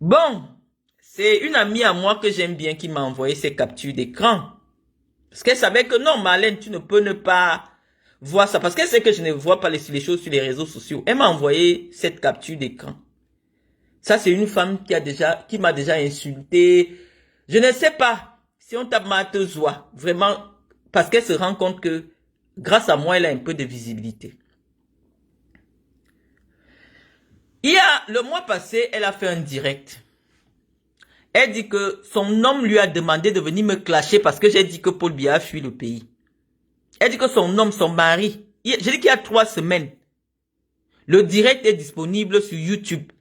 Bon, c'est une amie à moi que j'aime bien qui m'a envoyé ses captures d'écran. Parce qu'elle savait que non, Marlène, tu ne peux ne pas voir ça. Parce qu'elle sait que je ne vois pas les choses sur les réseaux sociaux. Elle m'a envoyé cette capture d'écran. Ça, c'est une femme qui m'a déjà insulté. Je ne sais pas si on tape Matezoa, vraiment, parce qu'elle se rend compte que grâce à moi, elle a un peu de visibilité. Le mois passé, elle a fait un direct. Elle dit que son homme lui a demandé de venir me clasher parce que j'ai dit que Paul Biya a fui le pays. Elle dit que son homme, son mari, j'ai dit qu'il y a 3 semaines, le direct est disponible sur YouTube.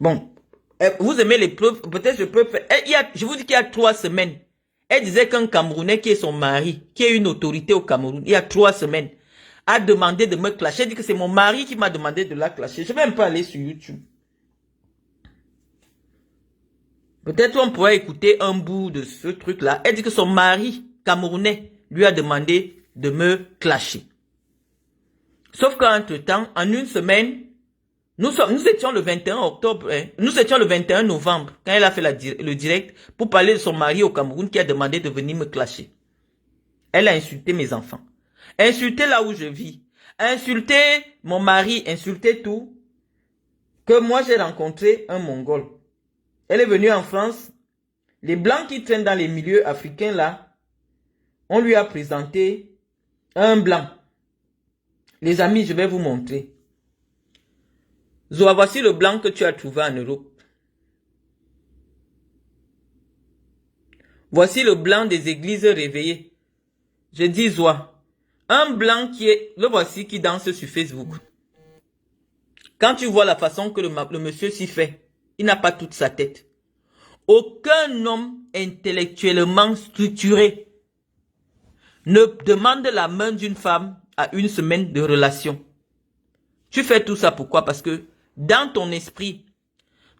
Bon, vous aimez les preuves, peut-être je peux faire. Je vous dis qu'il y a 3 semaines, elle disait qu'un Camerounais qui est son mari, qui est une autorité au Cameroun, il y a 3 semaines, a demandé de me clasher. Elle dit que c'est mon mari qui m'a demandé de la clasher. Je vais même pas aller sur YouTube. Peut-être on pourrait écouter un bout de ce truc-là. Elle dit que son mari, camerounais, lui a demandé de me clasher. Sauf qu'entre-temps, en une semaine, nous étions le 21 octobre, nous étions le 21 novembre, quand elle a fait le direct, pour parler de son mari au Cameroun qui a demandé de venir me clasher. Elle a insulté mes enfants. Insulté là où je vis. Insulté mon mari, insulté tout. Que moi j'ai rencontré un Mongol. Elle est venue en France. Les Blancs qui traînent dans les milieux africains là, on lui a présenté un Blanc. Les amis, je vais vous montrer. Zoa, voici le Blanc que tu as trouvé en Europe. Voici le Blanc des églises réveillées. Je dis Zoa, un Blanc le voici qui danse sur Facebook. Quand tu vois la façon que le monsieur s'y fait, il n'a pas toute sa tête. Aucun homme intellectuellement structuré ne demande la main d'une femme à une semaine de relation. Tu fais tout ça pourquoi? Parce que dans ton esprit,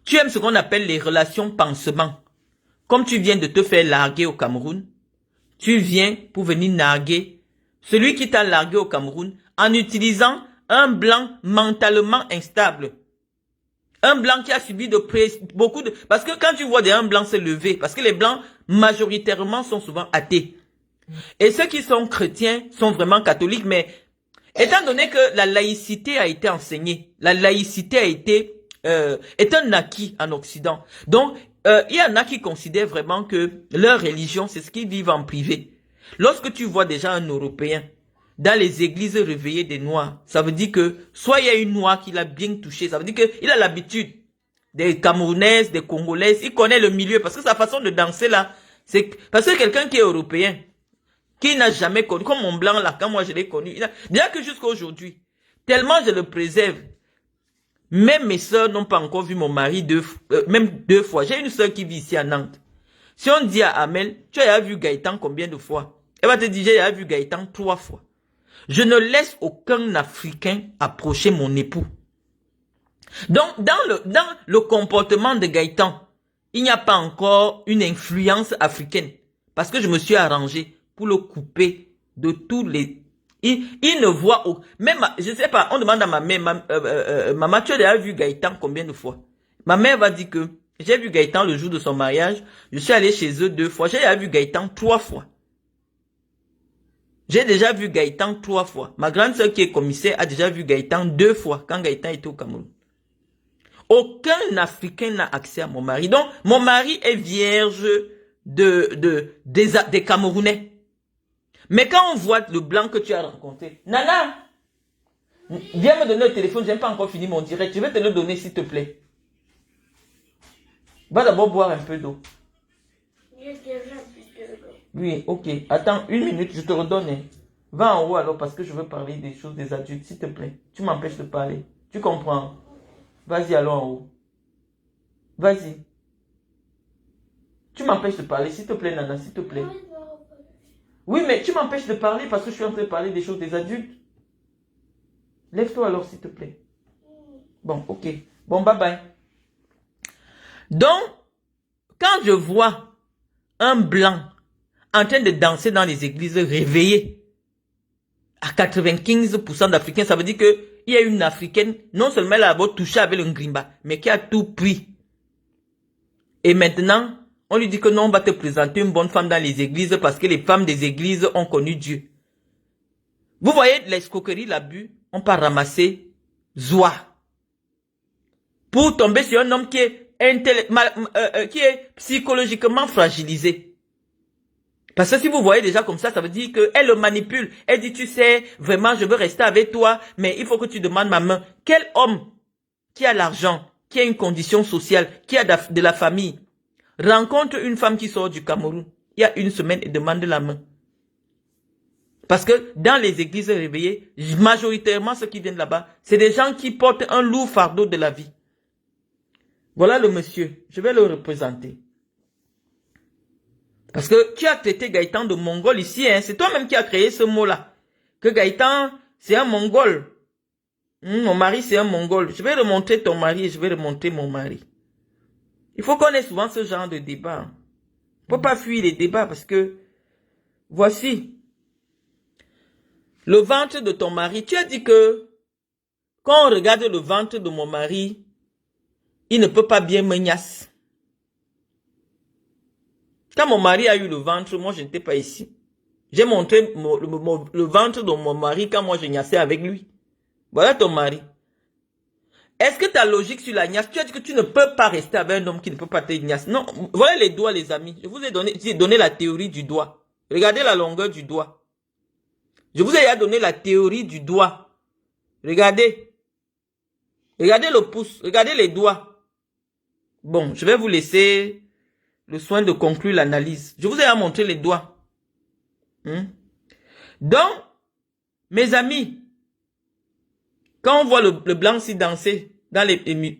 tu aimes ce qu'on appelle les relations pansement. Comme tu viens de te faire larguer au Cameroun, tu viens pour venir narguer celui qui t'a largué au Cameroun en utilisant un Blanc mentalement instable. Un Blanc qui a subi beaucoup de... Parce que quand tu vois un Blanc se lever, parce que les Blancs majoritairement sont souvent athées. Et ceux qui sont chrétiens sont vraiment catholiques, mais étant donné que la laïcité a été enseignée, la laïcité est un acquis en Occident. Donc, il y en a qui considèrent vraiment que leur religion, c'est ce qu'ils vivent en privé. Lorsque tu vois déjà un Européen dans les églises réveillées des Noirs, ça veut dire que soit il y a une Noire qui l'a bien touché, ça veut dire qu'il a l'habitude des Camerounaises, des Congolaises, il connaît le milieu, parce que sa façon de danser là, c'est parce que quelqu'un qui est européen, qui n'a jamais connu, comme mon Blanc là, quand moi je l'ai connu, bien que jusqu'à aujourd'hui, tellement je le préserve, même mes soeurs n'ont pas encore vu mon mari même 2 fois. J'ai une soeur qui vit ici à Nantes. Si on dit à Amel, tu as vu Gaëtan combien de fois? Elle va te dire, j'ai vu Gaëtan 3 fois. Je ne laisse aucun Africain approcher mon époux. Donc, dans le comportement de Gaëtan, il n'y a pas encore une influence africaine. Parce que je me suis arrangé pour le couper de tous les... Il ne voit... Même, je ne sais pas, on demande à ma mère, maman, tu as déjà vu Gaëtan combien de fois? Ma mère va dire que j'ai vu Gaëtan le jour de son mariage, je suis allé chez eux 2 fois, j'ai déjà vu Gaëtan 3 fois. J'ai déjà vu Gaëtan 3 fois. Ma grande sœur qui est commissaire a déjà vu Gaëtan 2 fois quand Gaëtan était au Cameroun. Aucun Africain n'a accès à mon mari. Donc, mon mari est vierge des Camerounais. Mais quand on voit le Blanc que tu as rencontré, Nana, viens me donner le téléphone, je n'ai pas encore fini mon direct. Je vais te le donner s'il te plaît. Va d'abord boire un peu d'eau. Oui, ok. Attends 1 minute, je te redonne. Hein. Va en haut alors parce que je veux parler des choses des adultes, s'il te plaît. Tu m'empêches de parler. Tu comprends? Vas-y, allons en haut. Vas-y. Tu m'empêches de parler, s'il te plaît, Nana, s'il te plaît. Oui, mais tu m'empêches de parler parce que je suis en train de parler des choses des adultes. Lève-toi alors, s'il te plaît. Bon, ok. Bon, bye bye. Donc, quand je vois un Blanc en train de danser dans les églises réveillées, à 95% d'Africains, ça veut dire que y a une Africaine, non seulement elle a d'abord touché avec le Ngrimba, mais qui a tout pris. Et maintenant, on lui dit que non, on va te présenter une bonne femme dans les églises parce que les femmes des églises ont connu Dieu. Vous voyez l'escroquerie, l'abus, on peut ramasser Zoua. Pour tomber sur un homme qui est psychologiquement fragilisé. Parce que si vous voyez déjà comme ça veut dire qu'elle le manipule. Elle dit, tu sais, vraiment, je veux rester avec toi, mais il faut que tu demandes ma main. Quel homme qui a l'argent, qui a une condition sociale, qui a de la famille, rencontre une femme qui sort du Cameroun, il y a une semaine et demande la main? Parce que dans les églises réveillées, majoritairement ceux qui viennent là-bas, c'est des gens qui portent un lourd fardeau de la vie. Voilà le monsieur, je vais le représenter. Parce que tu as traité Gaëtan de mongol ici, hein? C'est toi-même qui as créé ce mot-là. Que Gaëtan, c'est un mongol. Mon mari, c'est un mongol. Je vais remontrer ton mari et je vais remontrer mon mari. Il faut qu'on ait souvent ce genre de débat. Il ne faut pas fuir les débats parce que, voici, le ventre de ton mari. Tu as dit que, quand on regarde le ventre de mon mari, il ne peut pas bien me gnasse. Quand mon mari a eu le ventre, moi je n'étais pas ici. J'ai montré le ventre de mon mari quand moi je gnassais avec lui. Voilà ton mari. Est-ce que ta logique sur la gnasse, tu as dit que tu ne peux pas rester avec un homme qui ne peut pas te gnasse? Non, voilà les doigts les amis. Je vous ai donné la théorie du doigt. Regardez la longueur du doigt. Je vous ai donné la théorie du doigt. Regardez. Regardez le pouce. Regardez les doigts. Bon, je vais vous laisser le soin de conclure l'analyse. Je vous ai montré les doigts. Donc, mes amis, quand on voit le blanc s'y danser,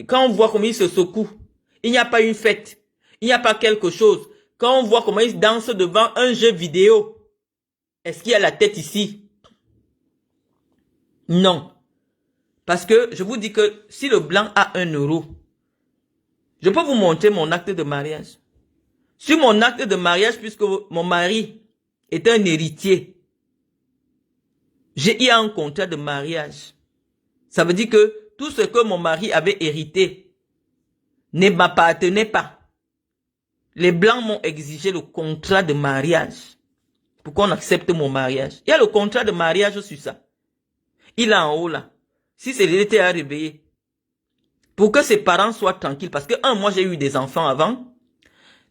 quand on voit comment il se secoue, il n'y a pas une fête, il n'y a pas quelque chose. Quand on voit comment il danse devant un jeu vidéo, est-ce qu'il y a la tête ici? Non. Parce que je vous dis que si le blanc a 1 euro, je peux vous montrer mon acte de mariage. Sur mon acte de mariage, puisque mon mari est un héritier, j'ai eu un contrat de mariage. Ça veut dire que tout ce que mon mari avait hérité ne m'appartenait pas. Les Blancs m'ont exigé le contrat de mariage pour qu'on accepte mon mariage. Il y a le contrat de mariage sur ça. Il est en haut là. Si c'est l'été à réveiller, pour que ses parents soient tranquilles, parce que moi j'ai eu des enfants avant.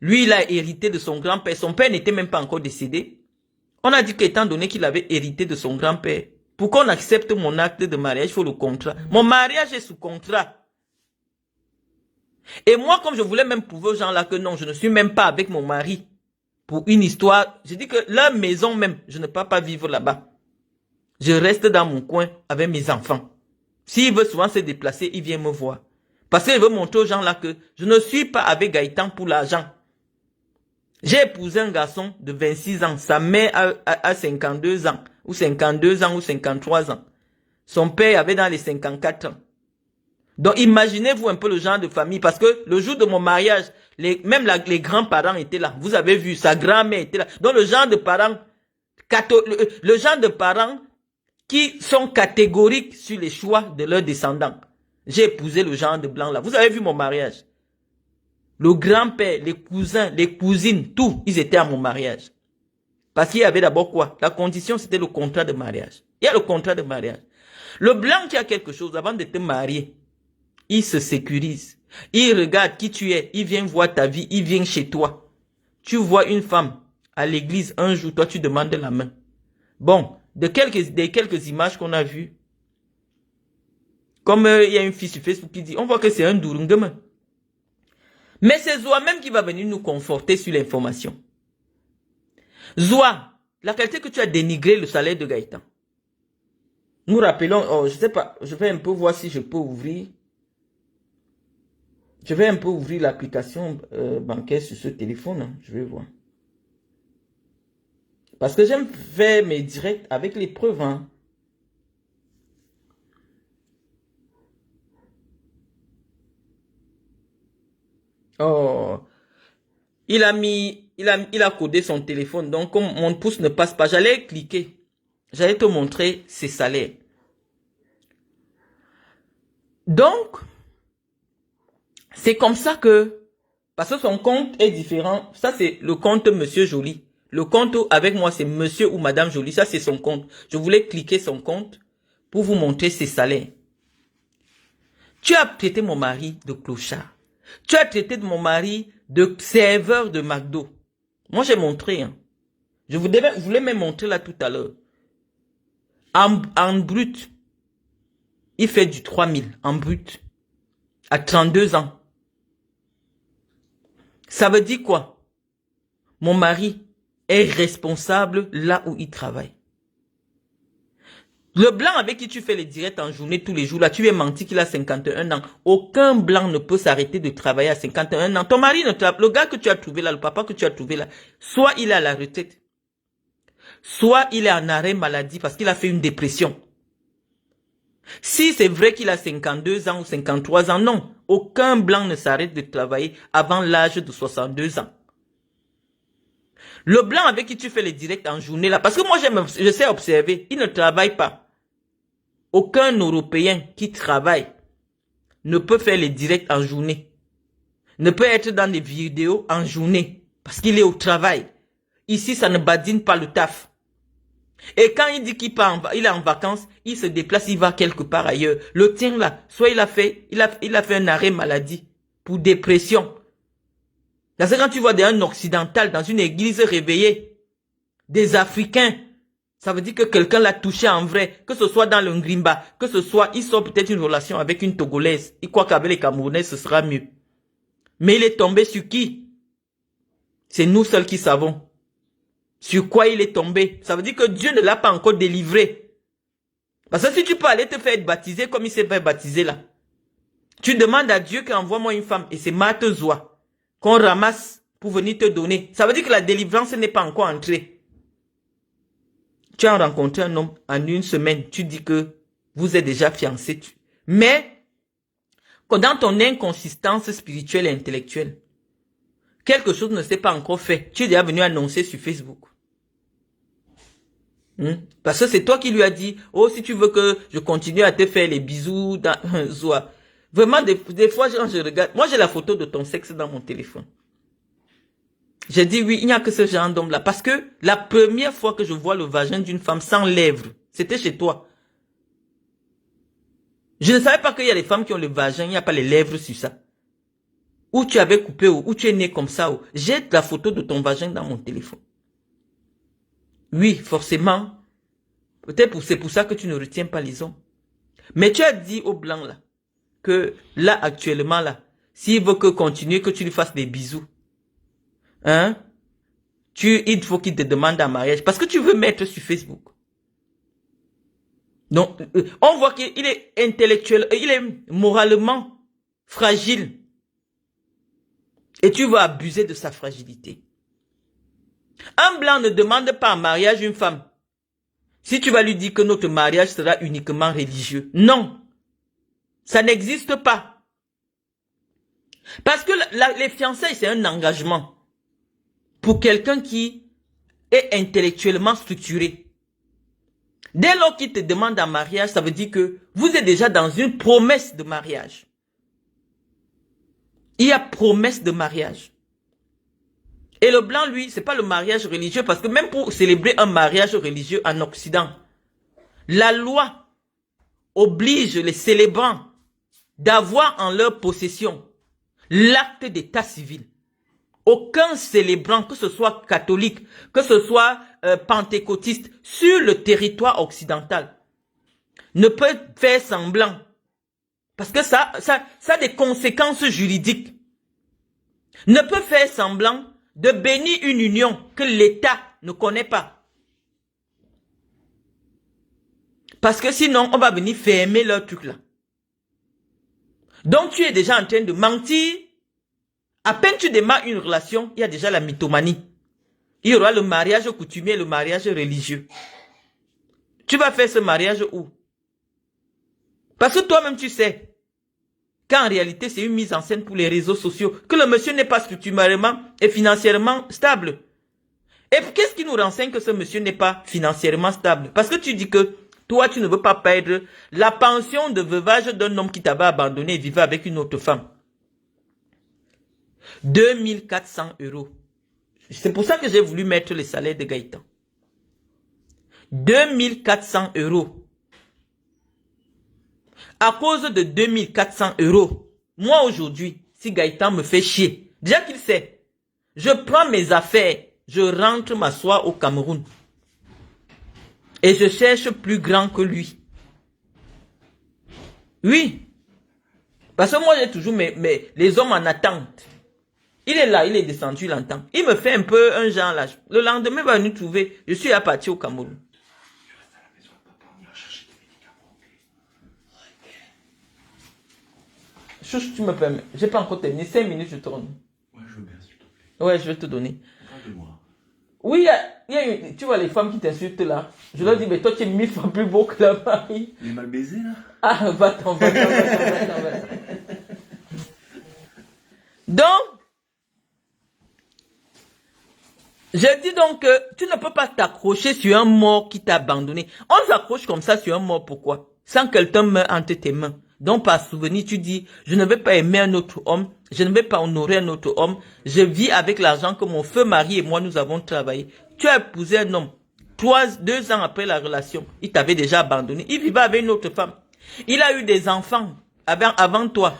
Lui, il a hérité de son grand-père. Son père n'était même pas encore décédé. On a dit qu'étant donné qu'il avait hérité de son grand-père, pour qu'on accepte mon acte de mariage, il faut le contrat. Mon mariage est sous contrat. Et moi, comme je voulais même prouver aux gens là que non, je ne suis même pas avec mon mari pour une histoire, j'ai dit que leur maison même, je ne peux pas vivre là-bas. Je reste dans mon coin avec mes enfants. S'il veut souvent se déplacer, il vient me voir. Parce qu'il veut montrer aux gens là que je ne suis pas avec Gaëtan pour l'argent. J'ai épousé un garçon de 26 ans. Sa mère a 52 ans. Ou 52 ans ou 53 ans. Son père avait dans les 54 ans. Donc imaginez-vous un peu le genre de famille. Parce que le jour de mon mariage, même les grands-parents étaient là. Vous avez vu, sa grand-mère était là. Donc le genre de parents, le genre de parents qui sont catégoriques sur les choix de leurs descendants. J'ai épousé le genre de blanc là. Vous avez vu mon mariage. Le grand-père, les cousins, les cousines, tout, ils étaient à mon mariage. Parce qu'il y avait d'abord quoi? La condition, c'était le contrat de mariage. Il y a le contrat de mariage. Le blanc qui a quelque chose, avant de te marier, il se sécurise. Il regarde qui tu es. Il vient voir ta vie. Il vient chez toi. Tu vois une femme à l'église un jour, toi tu demandes la main. Bon, des quelques images qu'on a vues, comme il y a une fille sur Facebook qui dit, on voit que c'est un Dourungama. Mais c'est Zoua même qui va venir nous conforter sur l'information. Zoua, la qualité que tu as dénigré le salaire de Gaëtan. Nous rappelons, je sais pas, je vais un peu voir si je peux ouvrir. Je vais un peu ouvrir l'application bancaire sur ce téléphone. Hein, je vais voir. Parce que j'aime faire mes directs avec les preuves. Hein. Oh, il a codé son téléphone. Donc, comme mon pouce ne passe pas, j'allais cliquer. J'allais te montrer ses salaires. Donc, c'est comme ça que, parce que son compte est différent. Ça, c'est le compte Monsieur Joly. Le compte avec moi, c'est Monsieur ou Madame Joly. Ça, c'est son compte. Je voulais cliquer son compte pour vous montrer ses salaires. Tu as traité mon mari de clochard. Tu as traité de mon mari de serveur de McDo. Moi, j'ai montré. Hein. Je voulais même montrer là tout à l'heure. En brut, il fait du 3000 en brut. À 32 ans. Ça veut dire quoi? Mon mari est responsable là où il travaille. Le blanc avec qui tu fais les directs en journée tous les jours, là, tu lui as menti qu'il a 51 ans. Aucun blanc ne peut s'arrêter de travailler à 51 ans. Ton mari ne travaille. Le gars que tu as trouvé là, le papa que tu as trouvé là, soit il est à la retraite, soit il est en arrêt maladie parce qu'il a fait une dépression. Si c'est vrai qu'il a 52 ans ou 53 ans, non. Aucun blanc ne s'arrête de travailler avant l'âge de 62 ans. Le blanc avec qui tu fais les directs en journée là, parce que moi je sais observer, il ne travaille pas. Aucun Européen qui travaille ne peut faire les directs en journée. Ne peut être dans des vidéos en journée parce qu'il est au travail. Ici, ça ne badine pas le taf. Et quand il dit qu'il est en vacances, il se déplace, il va quelque part ailleurs. Le tien là, soit il a fait un arrêt maladie pour dépression. Parce que quand tu vois un occidental dans une église réveillée, des Africains, ça veut dire que quelqu'un l'a touché en vrai, que ce soit dans le Ngrimba, que ce soit, il sort peut-être une relation avec une Togolaise. Il croit qu'avec les Camerounais, ce sera mieux. Mais il est tombé sur qui? C'est nous seuls qui savons. Sur quoi il est tombé? Ça veut dire que Dieu ne l'a pas encore délivré. Parce que si tu peux aller te faire baptiser comme il s'est fait baptiser là, tu demandes à Dieu qu'il envoie-moi une femme, et c'est Marthe Zoua, qu'on ramasse pour venir te donner. Ça veut dire que la délivrance n'est pas encore entrée. Tu as rencontré un homme en une semaine, tu dis que vous êtes déjà fiancés. Mais, dans ton inconsistance spirituelle et intellectuelle, quelque chose ne s'est pas encore fait. Tu es déjà venu annoncer sur Facebook. Parce que c'est toi qui lui as dit, oh, si tu veux que je continue à te faire les bisous dans Zoa. Vraiment, des fois, je regarde. Moi, j'ai la photo de ton sexe dans mon téléphone. J'ai dit oui, il n'y a que ce genre d'homme-là. Parce que la première fois que je vois le vagin d'une femme sans lèvres, c'était chez toi. Je ne savais pas qu'il y a des femmes qui ont le vagin, il n'y a pas les lèvres sur ça. Ou tu avais coupé, ou tu es né comme ça. J'ai la photo de ton vagin dans mon téléphone. Oui, forcément. Peut-être c'est pour ça que tu ne retiens pas les hommes. Mais tu as dit aux blancs là, que là, actuellement là, s'il veut que continuer, que tu lui fasses des bisous. Hein? Il faut qu'il te demande en mariage. Parce que tu veux mettre sur Facebook. Donc, on voit qu'il est intellectuel, il est moralement fragile. Et tu veux abuser de sa fragilité. Un blanc ne demande pas en mariage une femme. Si tu vas lui dire que notre mariage sera uniquement religieux. Non. Ça n'existe pas. Parce que les fiançailles, c'est un engagement. Pour quelqu'un qui est intellectuellement structuré. Dès lors qu'il te demande en mariage, ça veut dire que vous êtes déjà dans une promesse de mariage. Il y a promesse de mariage. Et le blanc, lui, c'est pas le mariage religieux, parce que même pour célébrer un mariage religieux en Occident, la loi oblige les célébrants d'avoir en leur possession l'acte d'état civil. Aucun célébrant, que ce soit catholique, que ce soit pentecôtiste, sur le territoire occidental, ne peut faire semblant. Parce que ça a des conséquences juridiques. Ne peut faire semblant de bénir une union que l'État ne connaît pas. Parce que sinon, on va venir fermer leur truc là. Donc tu es déjà en train de mentir. À peine tu démarres une relation, il y a déjà la mythomanie. Il y aura le mariage coutumier et le mariage religieux. Tu vas faire ce mariage où? Parce que toi-même tu sais qu'en réalité c'est une mise en scène pour les réseaux sociaux, que le monsieur n'est pas structurellement et financièrement stable. Et qu'est-ce qui nous renseigne que ce monsieur n'est pas financièrement stable? Parce que tu dis que Toi, tu ne veux pas perdre la pension de veuvage d'un homme qui t'avait abandonné et vivait avec une autre femme. 2400 euros. C'est pour ça que j'ai voulu mettre le salaire de Gaëtan. 2400 euros. À cause de 2400 euros, moi aujourd'hui, si Gaëtan me fait chier, déjà qu'il sait, je prends mes affaires, je rentre m'asseoir au Cameroun. Et je cherche plus grand que lui. Oui. Parce que moi, j'ai toujours les hommes en attente. Il est là, il est descendu, il l'entend. Il me fait un peu un genre là. Le lendemain, il va nous trouver. Je suis à partir au Cameroun. Chouch, tu me permets. J'ai pas encore terminé. 5 minutes, je tourne. Ouais, je veux bien, s'il te plaît. Ouais, je vais te donner. Parle de moi. Oui, tu vois les femmes qui t'insultent là. Je leur dis, mais toi, tu es 1000 fois plus beau que la Marie. Il est mal baisé, là? Ah, va-t'en. Donc, je dis donc que tu ne peux pas t'accrocher sur un mort qui t'a abandonné. On s'accroche comme ça sur un mort, pourquoi? Sans quelqu'un meurt entre tes mains. Donc, par souvenir, tu dis, je ne vais pas aimer un autre homme, je ne vais pas honorer un autre homme, je vis avec l'argent que mon feu mari et moi, nous avons travaillé. Tu as épousé un homme, 2 ans après la relation, il t'avait déjà abandonné, il vivait avec une autre femme. Il a eu des enfants avant toi.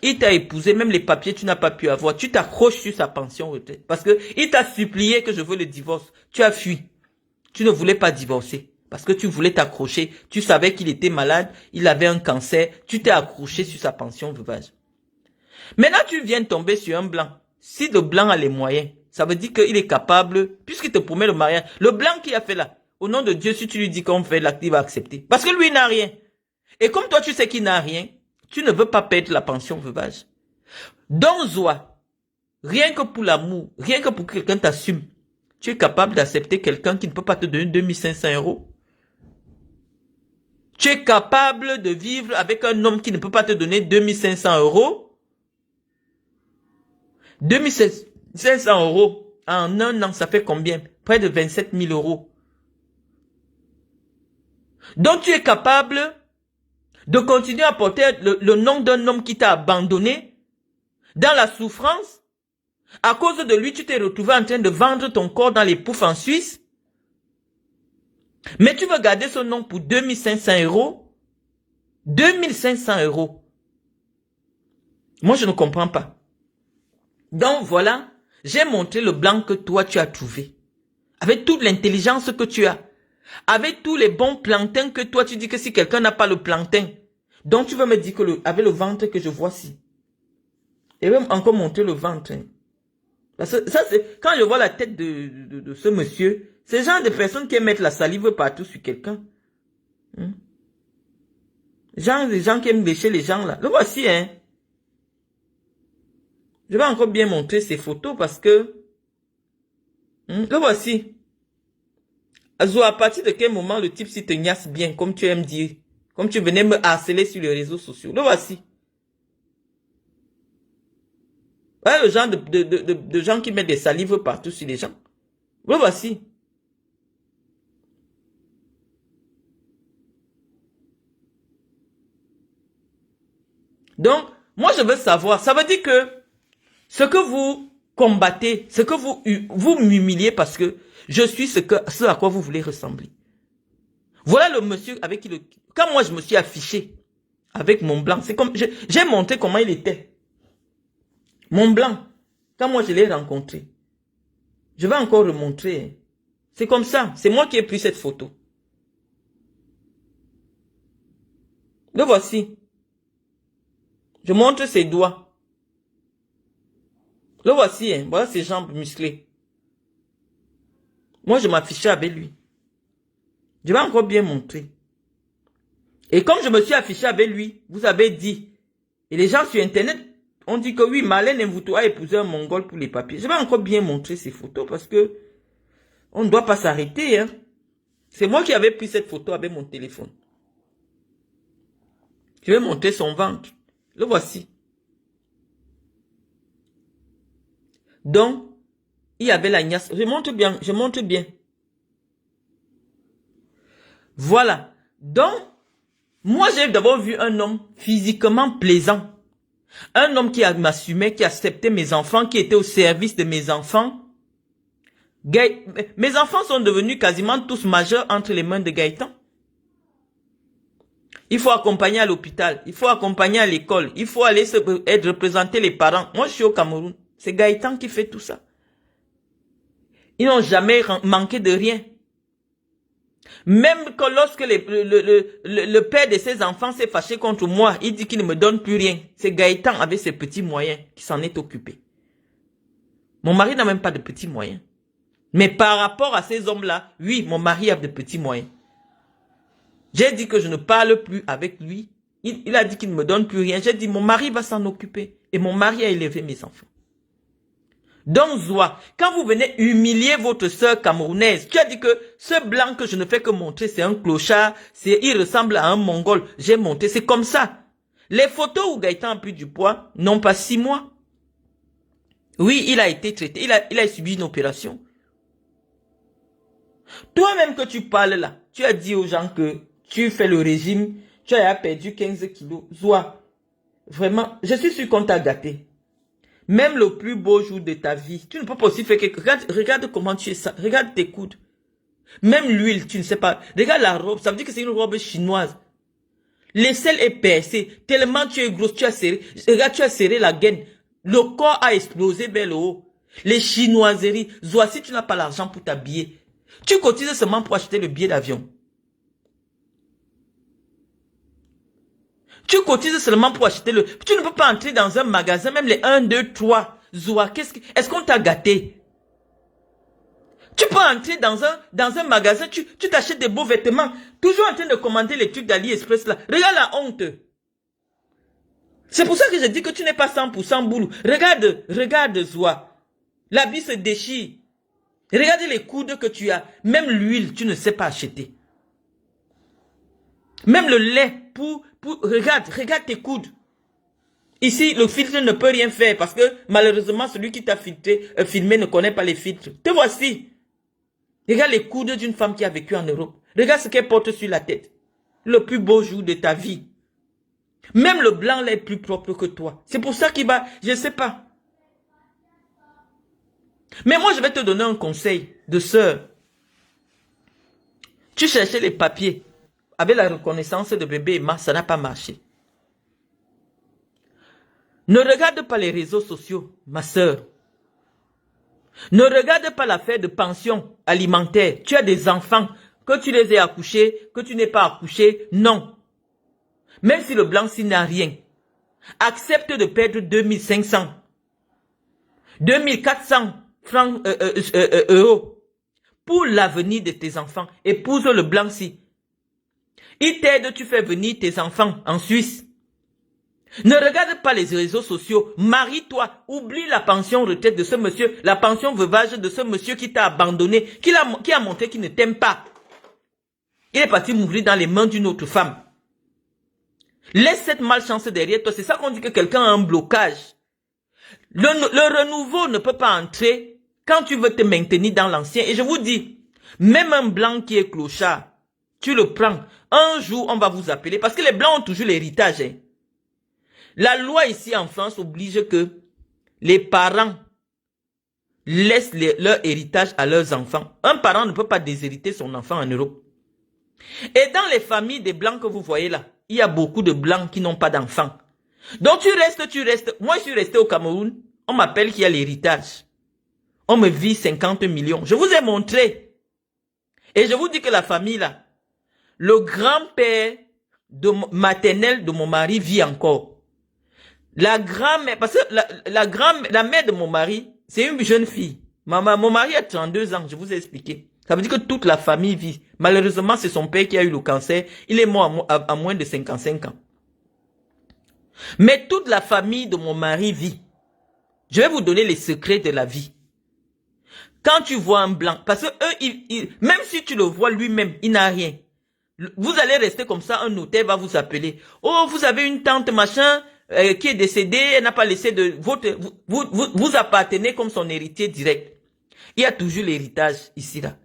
Il t'a épousé, même les papiers, tu n'as pas pu avoir. Tu t'accroches sur sa pension retraite. Parce que il t'a supplié que je veux le divorce. Tu as fui. Tu ne voulais pas divorcer. Parce que tu voulais t'accrocher. Tu savais qu'il était malade. Il avait un cancer. Tu t'es accroché sur sa pension veuvage. Maintenant, tu viens tomber sur un blanc. Si le blanc a les moyens, ça veut dire qu'il est capable, puisqu'il te promet le mariage. Le blanc qui a fait là, au nom de Dieu, si tu lui dis qu'on fait l'acte, il va accepter. Parce que lui, il n'a rien. Et comme toi, tu sais qu'il n'a rien, tu ne veux pas perdre la pension veuvage. Donc, Zoa, rien que pour l'amour, rien que pour que quelqu'un t'assume, tu es capable d'accepter quelqu'un qui ne peut pas te donner 2500 euros. Tu es capable de vivre avec un homme qui ne peut pas te donner 2500 euros. 2500 euros en un an, ça fait combien? Près de 27 000 euros. Donc, tu es capable de continuer à porter le nom d'un homme qui t'a abandonné dans la souffrance. À cause de lui, tu t'es retrouvé en train de vendre ton corps dans les poufs en Suisse. Mais tu veux garder ce nom pour 2500 euros. 2500 euros. Moi, je ne comprends pas. Donc, voilà, j'ai montré le blanc que toi, tu as trouvé. Avec toute l'intelligence que tu as. Avec tous les bons plantains que toi, tu dis que si quelqu'un n'a pas le plantain, donc tu veux me dire que avec le ventre que je vois ci. Et même encore montrer le ventre. Hein. Parce que ça, c'est quand je vois la tête de ce monsieur, c'est le genre de personnes qui aiment mettre la salive partout sur quelqu'un. Genre, les gens qui aiment lécher les gens là. Le voici, hein. Je vais encore bien montrer ces photos parce que... le voici. Azo, à partir de quel moment le type s'y te niasse bien, comme tu aimes dire, comme tu venais me harceler sur les réseaux sociaux. Le voici. Ouais, le genre de gens qui mettent des salives partout sur les gens. Le voici. Donc, moi je veux savoir, ça veut dire que ce que vous combattez, ce que vous m'humiliez parce que je suis ce à quoi vous voulez ressembler. Voilà le monsieur avec qui quand moi je me suis affiché avec mon blanc, c'est comme, j'ai montré comment il était. Mon blanc, quand moi je l'ai rencontré, je vais encore remontrer. C'est comme ça, c'est moi qui ai pris cette photo. Le voici. Je montre ses doigts. Le voici, hein. Voilà ses jambes musclées. Moi, je m'affichais avec lui. Je vais encore bien montrer. Et comme je me suis affiché avec lui, vous avez dit, et les gens sur Internet ont dit que oui, Marlène Mvuto a épousé un Mongol pour les papiers. Je vais encore bien montrer ces photos parce que on ne doit pas s'arrêter. Hein. C'est moi qui avais pris cette photo avec mon téléphone. Je vais montrer son ventre. Le voici. Donc, il y avait la niasse. Je montre bien, je montre bien. Voilà. Donc, moi j'ai d'abord vu un homme physiquement plaisant. Un homme qui m'assumait, qui acceptait mes enfants, qui était au service de mes enfants. Mes enfants sont devenus quasiment tous majeurs entre les mains de Gaëtan. Il faut accompagner à l'hôpital, il faut accompagner à l'école, il faut aller représenter les parents. Moi, je suis au Cameroun. C'est Gaëtan qui fait tout ça. Ils n'ont jamais manqué de rien. Même que lorsque le père de ses enfants s'est fâché contre moi, il dit qu'il ne me donne plus rien. C'est Gaëtan avec ses petits moyens qui s'en est occupé. Mon mari n'a même pas de petits moyens. Mais par rapport à ces hommes-là, oui, mon mari a de petits moyens. J'ai dit que je ne parle plus avec lui. Il a dit qu'il ne me donne plus rien. J'ai dit, mon mari va s'en occuper. Et mon mari a élevé mes enfants. Donc, Zoua, quand vous venez humilier votre sœur camerounaise, tu as dit que ce blanc que je ne fais que montrer, c'est un clochard, il ressemble à un mongol. J'ai monté, c'est comme ça. Les photos où Gaëtan a pris du poids n'ont pas 6 mois. Oui, il a été traité, il a subi une opération. Toi-même que tu parles là, tu as dit aux gens que tu fais le régime, tu as perdu 15 kilos. Zoua, vraiment, je suis sûr qu'on t'a gâté. Même le plus beau jour de ta vie, tu ne peux pas aussi faire quelque chose. Regarde comment tu es ça. Regarde tes coudes. Même l'huile, tu ne sais pas. Regarde la robe, ça veut dire que c'est une robe chinoise. L'aisselle est percée. Tellement tu es grosse, tu as serré. Regarde, tu as serré la gaine. Le corps a explosé vers le haut. Les chinoiseries. Zoua, si tu n'as pas l'argent pour t'habiller, tu cotises seulement pour acheter le billet d'avion. Tu cotises seulement pour acheter le... Tu ne peux pas entrer dans un magasin, même les 1, 2, 3. Zoua, est-ce qu'on t'a gâté? Tu peux entrer dans un magasin, tu t'achètes des beaux vêtements. Toujours en train de commander les trucs d'AliExpress là. Regarde la honte. C'est pour ça que je dis que tu n'es pas 100% boulot. Regarde Zoua. L'habit se déchire. Regarde les coudes que tu as. Même l'huile, tu ne sais pas acheter. Même le lait regarde tes coudes. Ici, le filtre ne peut rien faire parce que malheureusement, celui qui t'a filmé ne connaît pas les filtres. Te voici. Regarde les coudes d'une femme qui a vécu en Europe. Regarde ce qu'elle porte sur la tête. Le plus beau jour de ta vie. Même le blanc là est plus propre que toi. C'est pour ça qu'il va, je ne sais pas. Mais moi, je vais te donner un conseil de sœur. Tu cherchais les papiers. Avec la reconnaissance de bébé Emma, ça n'a pas marché. Ne regarde pas les réseaux sociaux, ma sœur. Ne regarde pas l'affaire de pension alimentaire. Tu as des enfants, que tu les aies accouchés, que tu n'aies pas accouchés, non. Même si le blanc-ci n'a rien, accepte de perdre 2500, 2400 francs, euros pour l'avenir de tes enfants. Épouse le blanc-ci. Il t'aide, tu fais venir tes enfants en Suisse. Ne regarde pas les réseaux sociaux. Marie-toi. Oublie la pension retraite de ce monsieur, la pension veuvage de ce monsieur qui t'a abandonné, qui a montré qu'il ne t'aime pas. Il est parti mourir dans les mains d'une autre femme. Laisse cette malchance derrière toi. C'est ça qu'on dit que quelqu'un a un blocage. Le renouveau ne peut pas entrer quand tu veux te maintenir dans l'ancien. Et je vous dis, même un blanc qui est clochard, tu le prends. Un jour, on va vous appeler. Parce que les blancs ont toujours l'héritage. Hein. La loi ici en France oblige que les parents laissent leur héritage à leurs enfants. Un parent ne peut pas déshériter son enfant en Europe. Et dans les familles des blancs que vous voyez là, il y a beaucoup de blancs qui n'ont pas d'enfants. Donc tu restes. Moi, je suis resté au Cameroun. On m'appelle qu'il y a l'héritage. On me vit 50 millions. Je vous ai montré. Et je vous dis que la famille là, le grand-père maternel de mon mari vit encore. La grand-mère, parce que la mère de mon mari, c'est une jeune fille. Mon mari a 32 ans, je vous ai expliqué. Ça veut dire que toute la famille vit. Malheureusement, c'est son père qui a eu le cancer. Il est mort à moins de 55 ans. Mais toute la famille de mon mari vit. Je vais vous donner les secrets de la vie. Quand tu vois un blanc, parce que eux, même si tu le vois lui-même, il n'a rien. Vous allez rester comme ça, un notaire va vous appeler. Oh, vous avez une tante machin qui est décédée, elle n'a pas laissé de... Vous appartenez comme son héritier direct. Il y a toujours l'héritage ici, là.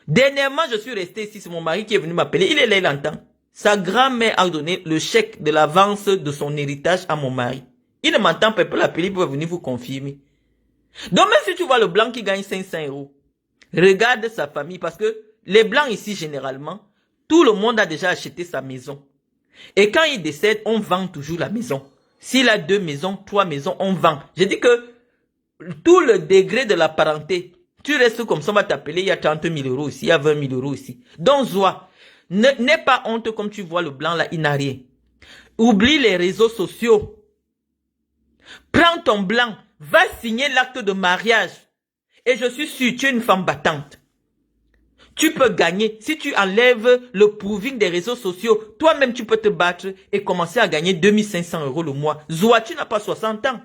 Dernièrement, je suis resté ici, c'est mon mari qui est venu m'appeler. Il est là, il entend. Sa grand-mère a donné le chèque de l'avance de son héritage à mon mari. Il ne m'entend pas, il peut l'appeler, il peut venir vous confirmer. Donc même si tu vois le blanc qui gagne 500 €, regarde sa famille, parce que les blancs ici, généralement, tout le monde a déjà acheté sa maison. Et quand il décède, on vend toujours la maison. S'il a 2 maisons, 3 maisons, on vend. Je dis que tout le degré de la parenté, tu restes comme ça, on va t'appeler, il y a 30 000 € ici, il y a 20 000 € ici. Donc, Zoa, n'aie pas honte comme tu vois le blanc là, il n'a rien. Oublie les réseaux sociaux. Prends ton blanc, va signer l'acte de mariage. Et je suis sûr, tu es une femme battante. Tu peux gagner. Si tu enlèves le proving des réseaux sociaux, toi-même tu peux te battre et commencer à gagner 2500 € le mois. Zoa, tu n'as pas 60 ans.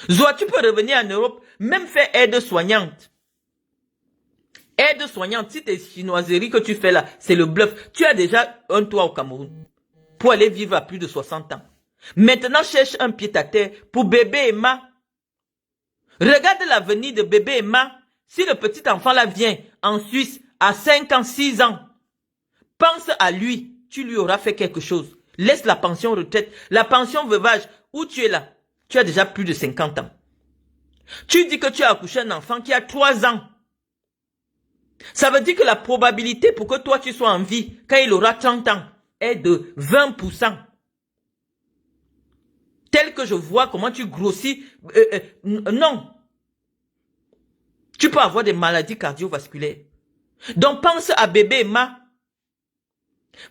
Zoa, tu peux revenir en Europe, même faire aide-soignante. Aide-soignante, si tes chinoiseries que tu fais là, c'est le bluff. Tu as déjà un toit au Cameroun pour aller vivre à plus de 60 ans. Maintenant, cherche un pied-à-terre pour bébé Emma. Regarde l'avenir de bébé Emma. Si le petit enfant là vient en Suisse à 5 ans, 6 ans, pense à lui, tu lui auras fait quelque chose. Laisse la pension retraite, la pension veuvage, où tu es là, tu as déjà plus de 50 ans. Tu dis que tu as accouché un enfant qui a 3 ans. Ça veut dire que la probabilité pour que toi tu sois en vie quand il aura 30 ans est de 20%. Tel que je vois comment tu grossis, non. Tu peux avoir des maladies cardiovasculaires. Donc pense à bébé Emma.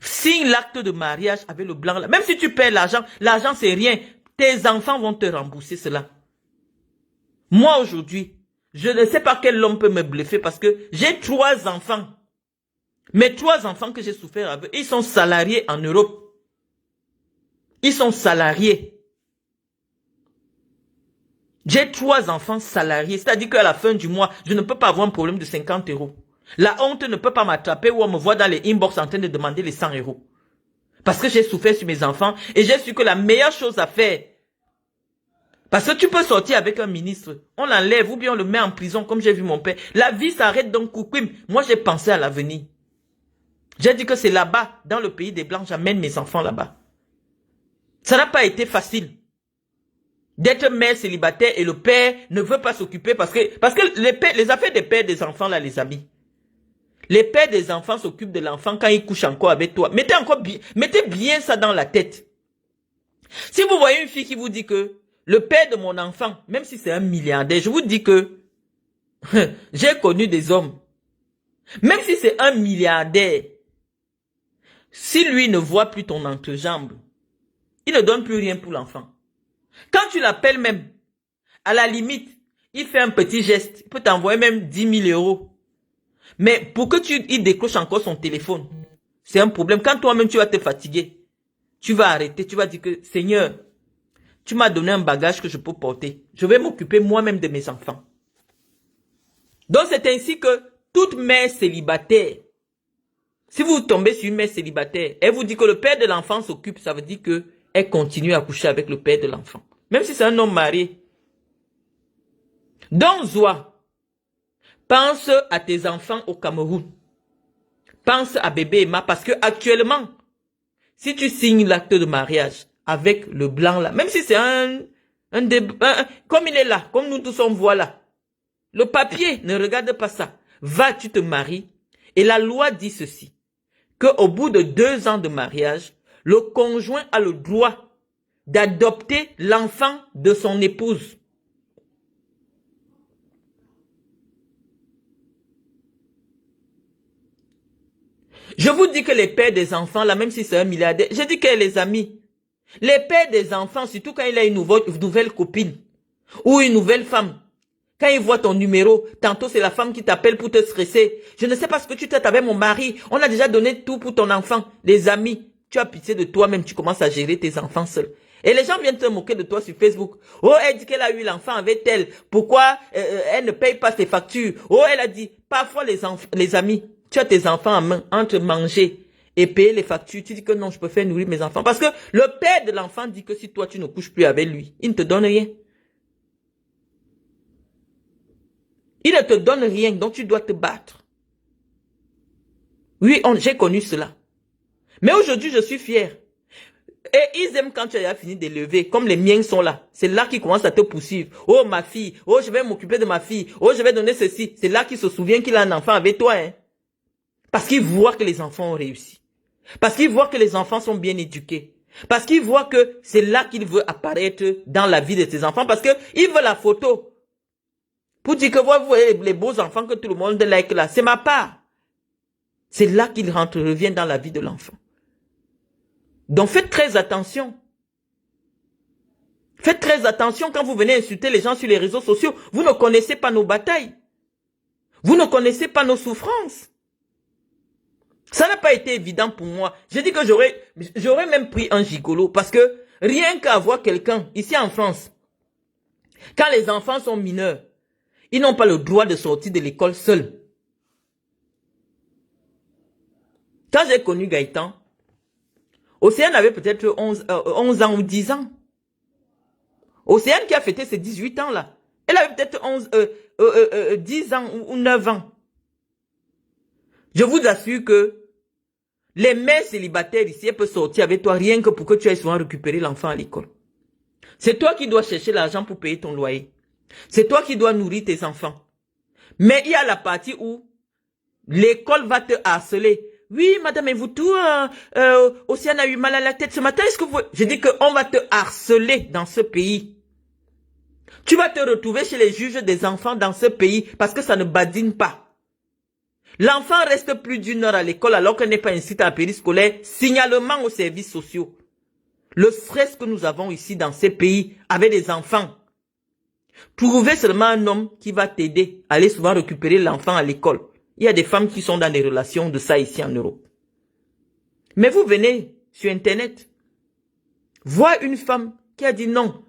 Signe l'acte de mariage avec le blanc là. Même si tu perds l'argent, l'argent c'est rien. Tes enfants vont te rembourser cela. Moi aujourd'hui, je ne sais pas quel homme peut me bluffer parce que j'ai 3 enfants. Mes 3 enfants que j'ai souffert avec, ils sont salariés en Europe. Ils sont salariés. J'ai 3 enfants salariés. C'est-à-dire qu'à la fin du mois, je ne peux pas avoir un problème de 50 €. La honte ne peut pas m'attraper ou on me voit dans les inbox en train de demander les 100 €. Parce que j'ai souffert sur mes enfants et j'ai su que la meilleure chose à faire, parce que tu peux sortir avec un ministre, on l'enlève ou bien on le met en prison comme j'ai vu mon père. La vie s'arrête donc coucouim. Moi j'ai pensé à l'avenir. J'ai dit que c'est là-bas, dans le pays des Blancs, j'amène mes enfants là-bas. Ça n'a pas été facile d'être mère célibataire et le père ne veut pas s'occuper parce que les affaires des pères des enfants là, les amis. Les pères des enfants s'occupent de l'enfant quand il couche encore avec toi. Mettez bien ça dans la tête. Si vous voyez une fille qui vous dit que le père de mon enfant, même si c'est un milliardaire, je vous dis que j'ai connu des hommes. Même si c'est un milliardaire, si lui ne voit plus ton entrejambe, il ne donne plus rien pour l'enfant. Quand tu l'appelles même, à la limite, il fait un petit geste, il peut t'envoyer même 10 000 €. Mais pour que il décroche encore son téléphone, c'est un problème. Quand toi-même tu vas te fatiguer, tu vas arrêter, tu vas dire que Seigneur, tu m'as donné un bagage que je peux porter. Je vais m'occuper moi-même de mes enfants. Donc c'est ainsi que toute mère célibataire, si vous tombez sur une mère célibataire, elle vous dit que le père de l'enfant s'occupe, ça veut dire que elle continue à coucher avec le père de l'enfant. Même si c'est un homme marié. Donc Zoa, pense à tes enfants au Cameroun. Pense à bébé Emma parce que actuellement, si tu signes l'acte de mariage avec le blanc là, même si c'est comme il est là, comme nous tous on voit là, le papier, ne regarde pas ça. Va, tu te maries. Et la loi dit ceci, qu'au bout de 2 ans de mariage, le conjoint a le droit d'adopter l'enfant de son épouse. Je vous dis que les pères des enfants, là, même si c'est un milliardaire, je dis que les amis, les pères des enfants, surtout quand il a une nouvelle copine ou une nouvelle femme, quand il voit ton numéro, tantôt c'est la femme qui t'appelle pour te stresser. Je ne sais pas ce que tu traites avec mon mari. On a déjà donné tout pour ton enfant. Les amis, tu as pitié de toi-même, tu commences à gérer tes enfants seuls. Et les gens viennent te moquer de toi sur Facebook. Oh, elle dit qu'elle a eu l'enfant avec elle. Pourquoi elle ne paye pas ses factures? Oh, elle a dit, parfois les amis, tu as tes enfants en main, entre manger et payer les factures. Tu dis que non, je peux faire nourrir mes enfants. Parce que le père de l'enfant dit que si toi tu ne couches plus avec lui, il ne te donne rien. Il ne te donne rien, donc tu dois te battre. Oui, j'ai connu cela. Mais aujourd'hui, je suis fier. Et ils aiment quand tu as fini de lever, comme les miens sont là. C'est là qu'ils commencent à te poursuivre. Oh, ma fille. Oh, je vais m'occuper de ma fille. Oh, je vais donner ceci. C'est là qu'ils se souviennent qu'il a un enfant avec toi. Hein. Parce qu'ils voient que les enfants ont réussi. Parce qu'ils voient que les enfants sont bien éduqués. Parce qu'ils voient que c'est là qu'il veut apparaître dans la vie de ses enfants. Parce qu'il veut la photo. Pour dire que vous voyez les beaux enfants que tout le monde like là. C'est ma part. C'est là qu'il revient dans la vie de l'enfant. Donc faites très attention. Faites très attention quand vous venez insulter les gens sur les réseaux sociaux. Vous ne connaissez pas nos batailles. Vous ne connaissez pas nos souffrances. Ça n'a pas été évident pour moi. J'ai dit que j'aurais même pris un gigolo parce que rien qu'à voir quelqu'un ici en France, quand les enfants sont mineurs, ils n'ont pas le droit de sortir de l'école seuls. Quand j'ai connu Gaëtan, Océane avait peut-être 11 ans ou 10 ans. Océane qui a fêté ses 18 ans là. Elle avait peut-être 10 ans ou 9 ans. Je vous assure que les mères célibataires ici, elles peuvent sortir avec toi rien que pour que tu ailles souvent récupérer l'enfant à l'école. C'est toi qui dois chercher l'argent pour payer ton loyer. C'est toi qui dois nourrir tes enfants. Mais il y a la partie où l'école va te harceler. Oui, madame, et vous tout, Océane a eu mal à la tête ce matin. Est-ce que vous... Je dis qu'on va te harceler dans ce pays. Tu vas te retrouver chez les juges des enfants dans ce pays parce que ça ne badine pas. L'enfant reste plus d'une heure à l'école alors qu'elle n'est pas inscrite à la périscolaire. Signalement aux services sociaux. Le stress que nous avons ici dans ces pays avec les enfants. Trouvez seulement un homme qui va t'aider à aller souvent récupérer l'enfant à l'école. Il y a des femmes qui sont dans des relations de ça ici en Europe. Mais vous venez sur Internet, voir une femme qui a dit non,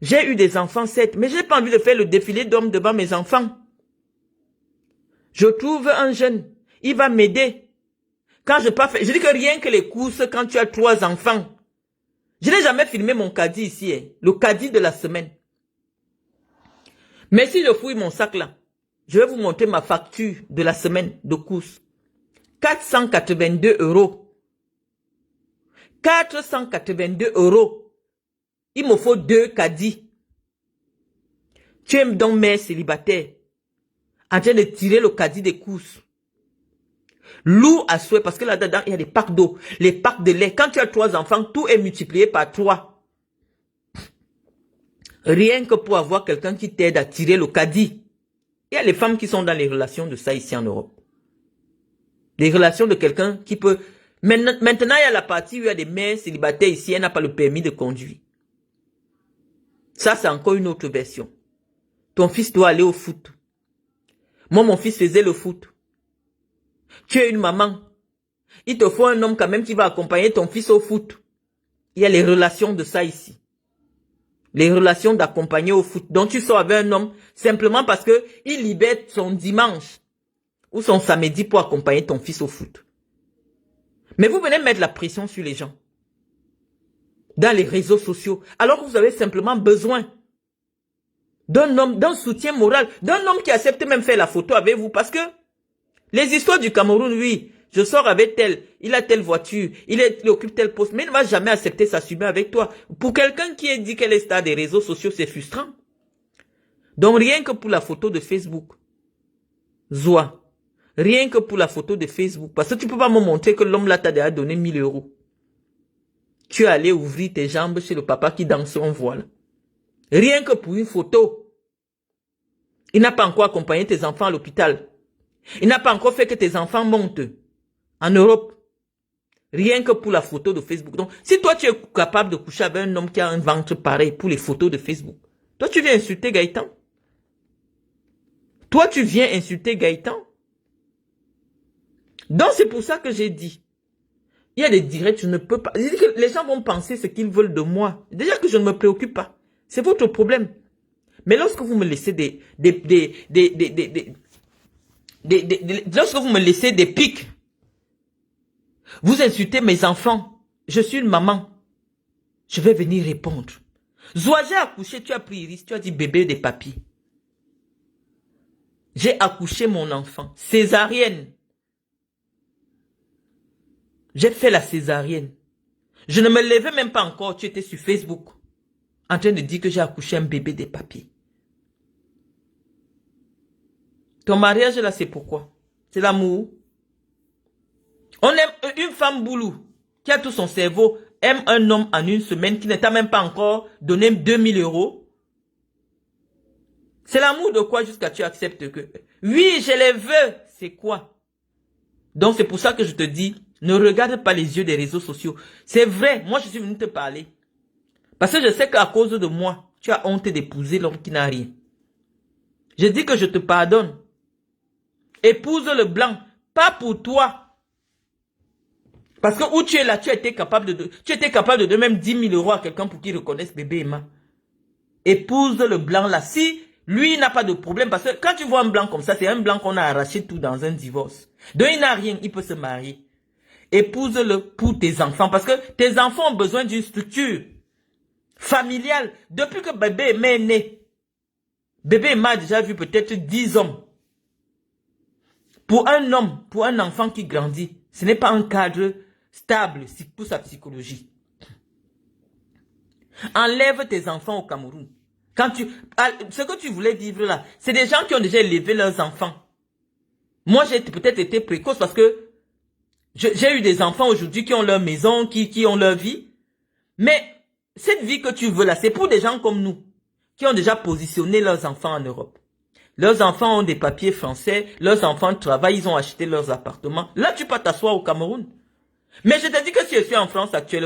j'ai eu des enfants certes, mais je n'ai pas envie de faire le défilé d'hommes devant mes enfants. Je trouve un jeune, il va m'aider. Quand je dis que rien que les courses quand tu as 3 enfants. Je n'ai jamais filmé mon caddie ici, hein, le caddie de la semaine. Mais si je fouille mon sac là, je vais vous montrer ma facture de la semaine de course. 482 €. 482 €. Il me faut 2 caddies. Tu es donc mère célibataire, en train de tirer le caddie des courses. Lourd à souhait, parce que là-dedans, il y a des packs d'eau, les packs de lait. Quand tu as 3 enfants, tout est multiplié par 3. Rien que pour avoir quelqu'un qui t'aide à tirer le caddie. Il y a les femmes qui sont dans les relations de ça ici en Europe. Des relations de quelqu'un qui peut... Maintenant, il y a la partie où il y a des mères célibataires ici, elle n'a pas le permis de conduire. Ça, c'est encore une autre version. Ton fils doit aller au foot. Moi, mon fils faisait le foot. Tu es une maman. Il te faut un homme quand même qui va accompagner ton fils au foot. Il y a les relations de ça ici. Les relations d'accompagner au foot. Donc tu sors avec un homme simplement parce que il libère son dimanche ou son samedi pour accompagner ton fils au foot. Mais vous venez mettre la pression sur les gens. Dans les réseaux sociaux. Alors que vous avez simplement besoin d'un homme, d'un soutien moral. D'un homme qui accepte même faire la photo avec vous. Parce que les histoires du Cameroun, oui, je sors avec tel, il a telle voiture, il occupe tel poste, mais il ne va jamais accepter s'assumer avec toi. Pour quelqu'un qui dit qu'elle est star des réseaux sociaux, c'est frustrant. Donc rien que pour la photo de Facebook, Zoa, rien que pour la photo de Facebook, parce que tu ne peux pas me montrer que l'homme là t'a déjà donné 1000 €. Tu es allé ouvrir tes jambes chez le papa qui danse en voile. Rien que pour une photo. Il n'a pas encore accompagné tes enfants à l'hôpital. Il n'a pas encore fait que tes enfants montent en Europe. Rien que pour la photo de Facebook. Donc, si toi tu es capable de coucher avec un homme qui a un ventre pareil pour les photos de Facebook, toi tu viens insulter Gaëtan? Toi tu viens insulter Gaëtan? Donc c'est pour ça que j'ai dit, il y a des directs, je ne peux pas. J'ai dit que les gens vont penser ce qu'ils veulent de moi. Déjà que je ne me préoccupe pas. C'est votre problème. Mais lorsque vous me laissez lorsque vous me laissez des pics, vous insultez mes enfants, je suis une maman, je vais venir répondre. Zoa, j'ai accouché, tu as pris Iris, tu as dit bébé des papiers. J'ai accouché mon enfant, césarienne. J'ai fait la césarienne. Je ne me levais même pas encore. Tu étais sur Facebook. En train de dire que j'ai accouché un bébé des papiers. Ton mariage là, c'est pourquoi? C'est l'amour. On aime une femme boulou qui a tout son cerveau, aime un homme en une semaine qui ne t'a même pas encore donné 2000 €. C'est l'amour de quoi jusqu'à tu acceptes que... Oui, je les veux. C'est quoi? Donc c'est pour ça que je te dis, ne regarde pas les yeux des réseaux sociaux. C'est vrai, moi je suis venu te parler. Parce que je sais qu'à cause de moi, tu as honte d'épouser l'homme qui n'a rien. Je dis que je te pardonne. Épouse le blanc, pas pour toi. Parce que où tu es là, tu étais capable de donner même 10 000 € à quelqu'un pour qu'il reconnaisse bébé Emma. Épouse le blanc là. Si lui n'a pas de problème, parce que quand tu vois un blanc comme ça, c'est un blanc qu'on a arraché tout dans un divorce. Donc il n'a rien, il peut se marier. Épouse-le pour tes enfants, parce que tes enfants ont besoin d'une structure familiale. Depuis que bébé Emma est né, bébé Emma a déjà vu peut-être 10 hommes. Pour un homme, pour un enfant qui grandit, ce n'est pas un cadre stable pour sa psychologie. Enlève tes enfants au Cameroun. Ce que tu voulais vivre là, c'est des gens qui ont déjà élevé leurs enfants. Moi, j'ai peut-être été précoce parce que j'ai eu des enfants aujourd'hui qui ont leur maison, qui ont leur vie. Mais cette vie que tu veux là, c'est pour des gens comme nous, qui ont déjà positionné leurs enfants en Europe. Leurs enfants ont des papiers français, leurs enfants travaillent, ils ont acheté leurs appartements. Là, tu peux t'asseoir au Cameroun. Mais je te dis que si je suis en France actuellement,